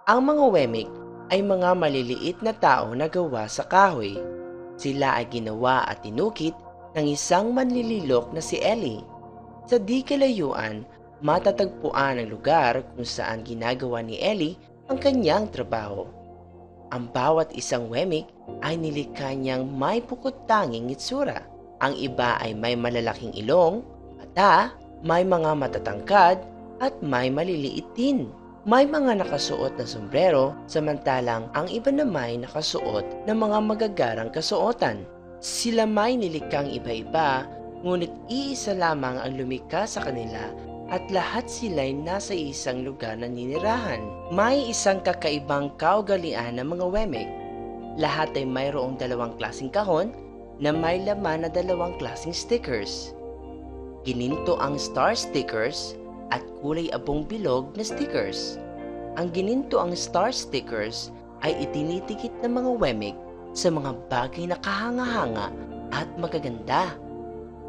Ang mga wemik ay mga maliliit na tao na gawa sa kahoy. Sila ay ginawa at tinukit ng isang manlililok na si Ellie. Sa di kalayuan, matatagpuan ang lugar kung saan ginagawa ni Ellie ang kanyang trabaho. Ang bawat isang wemik ay nilikha niyang may bukod-tanging itsura. Ang iba ay may malalaking ilong, mata, may mga matatangkad, at may maliliit din. May mga nakasuot na sombrero, samantalang ang iba naman nakasuot ng mga magagarang kasuotan. Sila may nilikhang iba-iba, ngunit iisa lamang ang lumikha sa kanila at lahat sila'y nasa isang lugar na ninirahan. May isang kakaibang kaugalian ng mga wemik. Lahat ay mayroong dalawang klaseng kahon na may laman na dalawang klaseng stickers. Gininto ang star stickers at kulay abong bilog na stickers. Ang gininto ang star stickers ay itinitikit ng mga wemik sa mga bagay na kahanga-hanga at magaganda.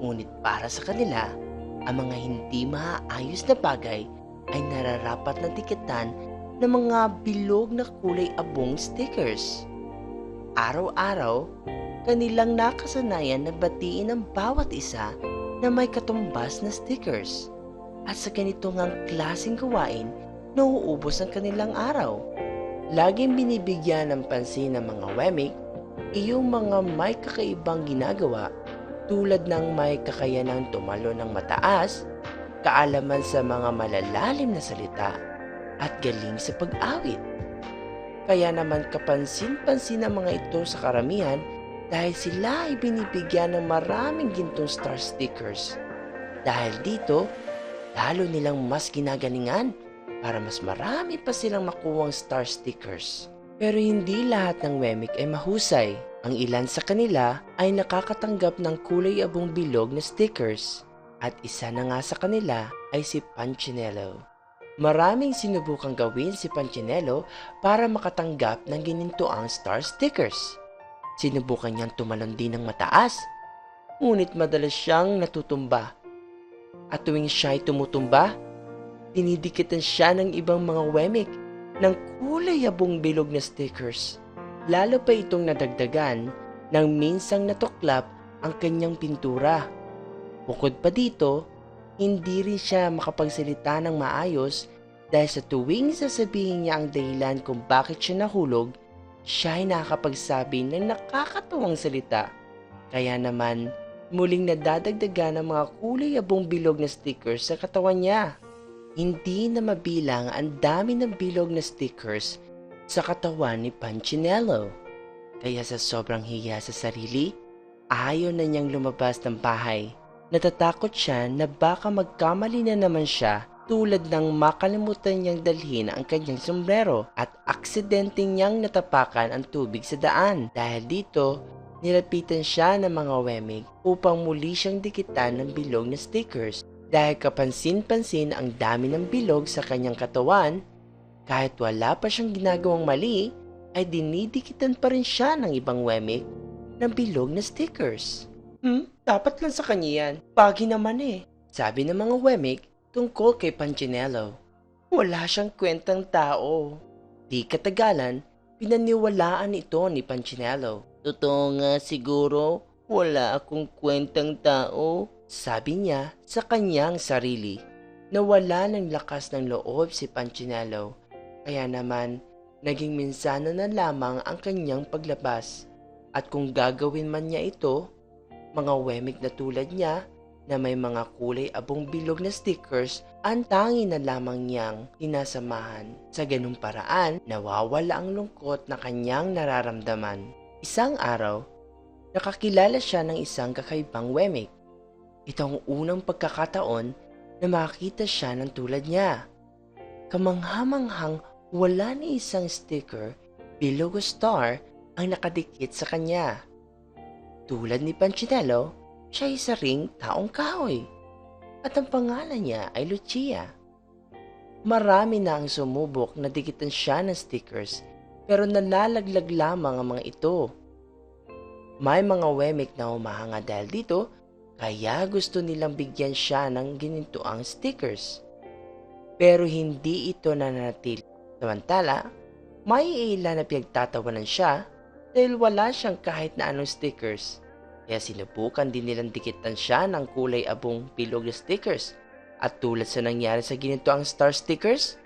Ngunit para sa kanila, ang mga hindi maayos na bagay ay nararapat na tikitan ng mga bilog na kulay abong stickers. Araw-araw, kanilang nakasanayan na batiin ang bawat isa na may katumbas na stickers. At sa ganito ngang klaseng gawain, nauubos ang kanilang araw. Laging binibigyan ng pansin ng mga wemik iyong mga may kakaibang ginagawa tulad ng may kakayanang tumalo ng mataas, kaalaman sa mga malalalim na salita, at galing sa pag-awit. Kaya naman kapansin-pansin ang mga ito sa karamihan dahil sila ay binibigyan ng maraming gintong star stickers. Dahil dito, lalo nilang mas ginagalingan para mas marami pa silang makuwang star stickers. Pero hindi lahat ng wemik ay mahusay. Ang ilan sa kanila ay nakakatanggap ng kulay abong bilog na stickers. At isa na nga sa kanila ay si Punchinello. Maraming sinubukang gawin si Punchinello para makatanggap ng ginintoang star stickers. Sinubukan niyang tumalon din ng mataas, ngunit madalas siyang natutumba. At tuwing siya'y tumutumba, dinidikitan siya ng ibang mga wemik ng kulay abong bilog na stickers. Lalo pa itong nadagdagan nang minsang natuklap ang kanyang pintura. Bukod pa dito, hindi rin siya makapagsalita ng maayos dahil sa tuwing sasabihin niya ang dahilan kung bakit siya nahulog, siya ay nakakapagsabi ng nakakatuwang salita. Kaya naman, muling nadadagdagan ng mga kulay abong bilog na stickers sa katawan niya. Hindi na mabilang ang dami ng bilog na stickers sa katawan ni Punchinello. Kaya sa sobrang hiya sa sarili, ayaw na niyang lumabas ng bahay. Natatakot siya na baka magkamali na naman siya tulad ng makalimutan niyang dalhin ang kanyang sombrero at aksidente niyang natapakan ang tubig sa daan. Dahil dito, nilapitan siya ng mga wemik upang muli siyang dikitan ng bilog na stickers. Dahil kapansin-pansin ang dami ng bilog sa kanyang katawan, kahit wala pa siyang ginagawang mali, ay dinidikitan pa rin siya ng ibang wemik ng bilog na stickers. Dapat lang sa kanya yan. Pagi naman eh. Sabi ng mga wemik tungkol kay Punchinello. Wala siyang kwentang tao. Di katagalan, pinaniwalaan ito ni Punchinello. Totoo nga siguro, wala akong kwentang tao. Sabi niya sa kanyang sarili. Nawala ng lakas ng loob si Punchinello. Kaya naman, naging minsana na lamang ang kanyang paglabas. At kung gagawin man niya ito, mga wemik na tulad niya na may mga kulay abong bilog na stickers ang tangi na lamang niyang sinasamahan. Sa ganung paraan, nawawala ang lungkot na kanyang nararamdaman. Isang araw, nakakilala siya ng isang kakaibang wemik. Ito ang unang pagkakataon na makita siya ng tulad niya. Kamanghamanghang wala ni isang sticker, bilog o star ang nakadikit sa kanya. Tulad ni Punchinello, siya ay isa ring taong kahoy at ang pangalan niya ay Lucia. Marami na ang sumubok na dikitan siya ng stickers pero nalalaglag lamang ang mga ito. May mga wemik na humahanga dahil dito kaya gusto nilang bigyan siya ng ginintoang stickers. Pero hindi ito nananatili. Samantala, Maiilan na pinagtatawanan siya dahil wala siyang kahit na anong stickers. Kaya sinubukan din nilang dikitan siya ng kulay abong bilog na stickers. At tulad sa nangyari sa ginito ang star stickers,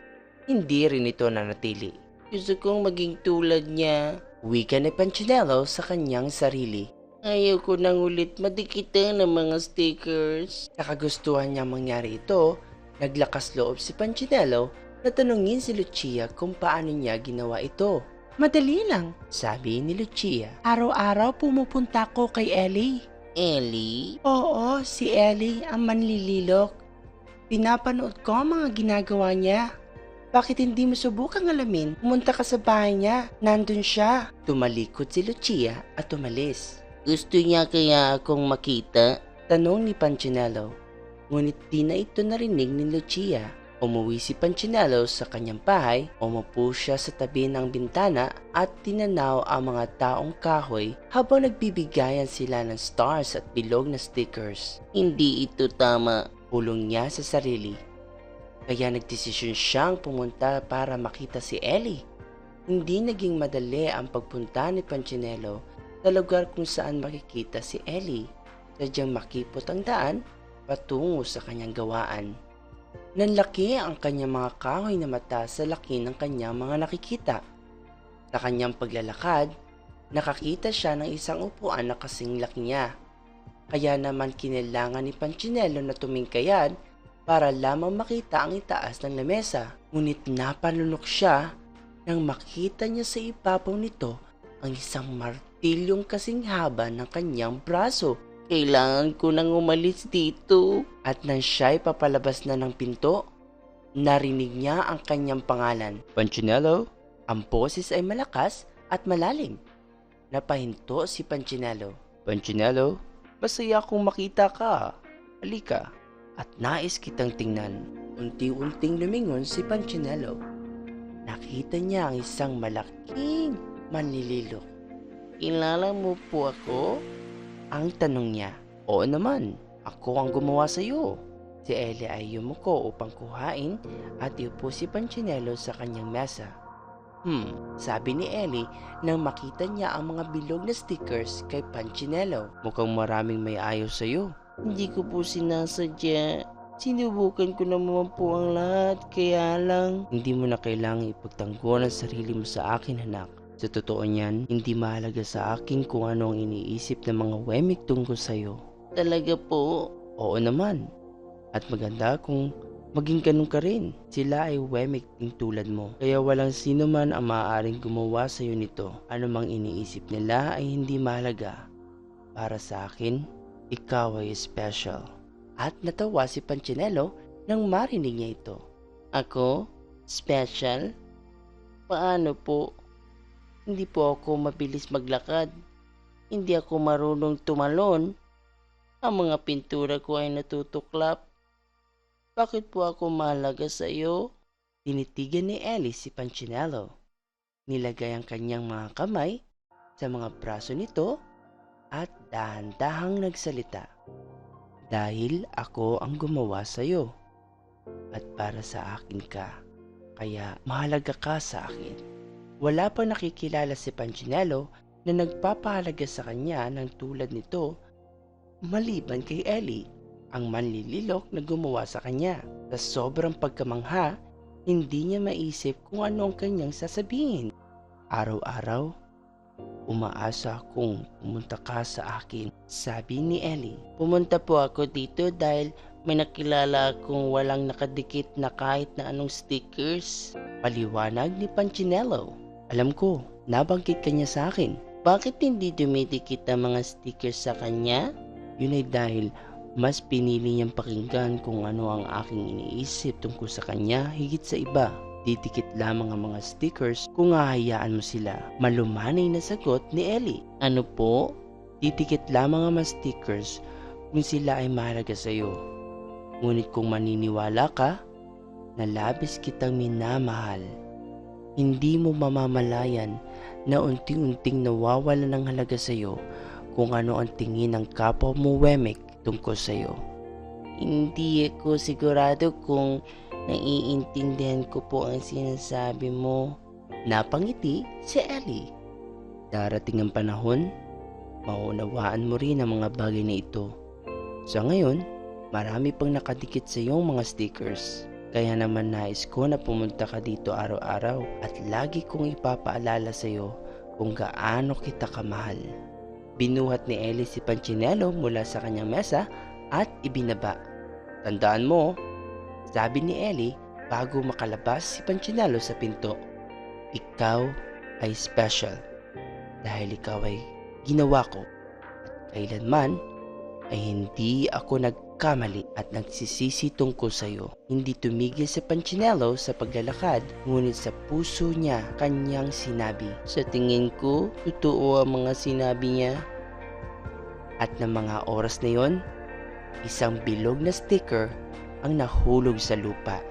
hindi rin ito nanatili. Gusto kong maging tulad niya, wika ni Punchinello sa kanyang sarili. Ayaw ko nang ulit madikitan ng mga stickers. Sa kagustuhan niyang mangyari ito, naglakas loob si Punchinello na tanungin si Lucia kung paano niya ginawa ito. Madali lang, sabi ni Lucia. Araw-araw pumupunta ko kay Ellie. Ellie? Oo, si Ellie ang manlililok. Pinapanood ko ang mga ginagawa niya. Bakit hindi mo subukang alamin? Pumunta ka sa bahay niya. Nandun siya. Tumalikod si Lucia at umalis. Gusto niya kaya akong makita? Tanong ni Punchinello. Ngunit di na ito narinig ni Lucia. Umuwi si Punchinello sa kanyang bahay, umupo siya sa tabi ng bintana at tinanaw ang mga taong kahoy habang nagbibigayan sila ng stars at bilog na stickers. Hindi ito tama, pulong niya sa sarili. Kaya nagdesisyon siyang pumunta para makita si Ellie. Hindi naging madali ang pagpunta ni Punchinello sa lugar kung saan makikita si Ellie. Sadyang makipot ang daan patungo sa kanyang gawaan. Nanlaki ang kanyang mga kahoy na mata sa laki ng kanyang mga nakikita. Sa kanyang paglalakad, nakakita siya ng isang upuan na kasing laki niya. Kaya naman kinailangan ni Punchinello na tumingkayad para lamang makita ang itaas ng lamesa. Ngunit napanunok siya nang makita niya sa ibabaw nito ang isang martilyong kasing haba ng kanyang braso. Kailangan ko nang umalis dito. At nang siya'y papalabas na ng pinto, narinig niya ang kanyang pangalan. Punchinello? Ang boses ay malakas at malalim. Napahinto si Punchinello. Punchinello, masaya akong makita ka. Halika. At nais kitang tingnan. Unti-unting lumingon si Punchinello. Nakita niya ang isang malaking manlililok. Kilala mo po ako? Ang tanong niya. Oo naman, ako ang gumawa sa iyo. Si Ellie ay yumuko upang kuhain at iupo si Punchinello sa kanyang mesa. Sabi ni Ellie nang makita niya ang mga bilog na stickers kay Punchinello. Mukhang maraming may ayaw sa iyo. Hindi ko po sinasadya. Sinubukan ko naman po ang lahat, kaya lang hindi mo na kailangang ipagtanggol ang sarili mo sa akin, anak. Sa totoo niyan, hindi mahalaga sa akin kung ano ang iniisip ng mga wemik tungkol sa'yo. Talaga po? Oo naman. At maganda kung maging ganun ka rin. Sila ay wemik din tulad mo. Kaya walang sino man ang maaaring gumawa sa'yo nito. Ano mang iniisip nila ay hindi mahalaga. Para sa akin, ikaw ay special. At natawa si Punchinello nang marinig niya ito. Ako? Special? Paano po? Hindi po ako mabilis maglakad. Hindi ako marunong tumalon. Ang mga pintura ko ay natutuklap. Bakit po ako mahalaga sa iyo? Tinitigan ni Ellie si Punchinello. Nilagay ang kanyang mga kamay sa mga braso nito at dahan-dahang nagsalita. Dahil ako ang gumawa sa iyo at para sa akin ka. Kaya mahalaga ka sa akin. Wala pang nakikilala si Punchinello na nagpapahalaga sa kanya ng tulad nito maliban kay Ellie, ang manlililok na gumawa sa kanya. Sa sobrang pagkamangha, hindi niya maisip kung ano ang kanyang sasabihin. Araw-araw, umaasa akong pumunta ka sa akin, sabi ni Ellie. Pumunta po ako dito dahil may nakilala akong walang nakadikit na kahit na anong stickers. Paliwanag ni Punchinello. Alam ko, nabanggit ka niya sa akin. Bakit hindi dumidikit ang mga stickers sa kanya? Yun ay dahil mas pinili niyang pakinggan kung ano ang aking iniisip tungkol sa kanya higit sa iba. Didikit lamang ang mga stickers kung hahayaan mo sila. Malumanay na sagot ni Ellie. Ano po? Didikit lamang ang mga stickers kung sila ay mahalaga sa iyo. Ngunit kung maniniwala ka, na labis kitang minamahal, hindi mo mamamalayan na unti-unting nawawala ng halaga sa iyo kung ano ang tingin ng kapwa mo wemik tungkol sa iyo. Hindi ako sigurado kung naiintindihan ko po ang sinasabi mo. Napangiti si Ellie. Darating ang panahon, maunawaan mo rin ang mga bagay na ito. Sa ngayon, marami pang nakadikit sa iyong mga stickers. Kaya naman nais ko na pumunta ka dito araw-araw at lagi kong ipapaalala sa iyo kung gaano kita kamahal. Binuhat ni Ellie si Punchinello mula sa kanyang mesa at ibinaba. Tandaan mo, sabi ni Ellie bago makalabas si Punchinello sa pinto. Ikaw ay special dahil ikaw ay ginawa ko at kailanman ay hindi ako nagkamali at nagsisisi tungkol sa iyo. Hindi tumigil si Punchinello sa paglalakad, ngunit sa puso niya kanyang sinabi, sa tingin ko, totoo ang mga sinabi niya. At ng mga oras na yon, isang bilog na sticker ang nahulog sa lupa.